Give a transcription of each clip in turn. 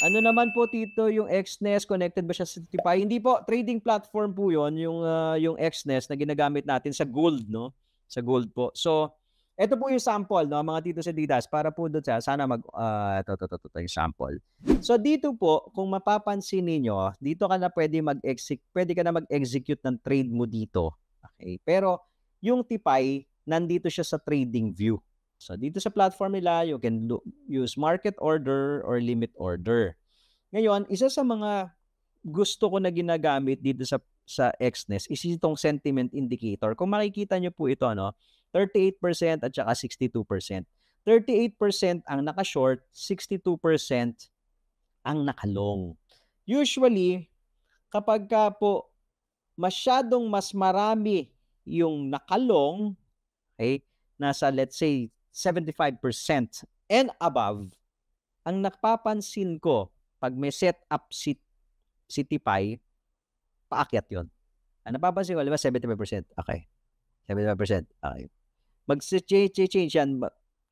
Ano naman po Tito yung XNES, connected ba siya sa Tipay? Hindi po, trading platform po 'yon, yung XNES na ginagamit natin sa gold 'no, sa gold po. So, eto po yung sample 'no, mga titos and titas para po dun sa sana ito yung sample. So dito po kung mapapansin ninyo, dito ka na puwede ka na mag-execute ng trade mo dito, okey. Pero yung Tipay, nandito siya sa trading view. So dito sa platform nila, you can use market order or limit order. Ngayon, isa sa mga gusto ko na ginagamit dito sa XNES is itong sentiment indicator. Kung makikita niyo po ito ano, 38% at saka 62%. 38% ang naka-short, 62% ang naka-long. Usually, kapagka po masyadong mas marami yung naka-long, okay, nasa let's say 75% and above, ang napapansin ko 'pag may setup si Tipay, paakyat 'yun. Ang napapansin ko, 'di ba 75%, okey, 75%, okey. Magche-change 'yan,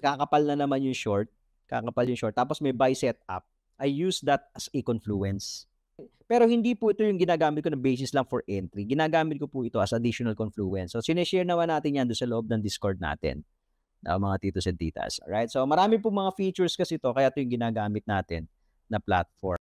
kakapal na naman yung short, tapos may buy setup. I use that as a confluence. Pero hindi po ito yung ginagamit ko na basis lang for entry, ginagamit ko po ito as additional confluence. So shine-share naman natin 'yan do'n sa loob ng Discord natin, mga titos and titas, alright? So marami pong mga features kasi ito kaya ito yung ginagamit natin na platform.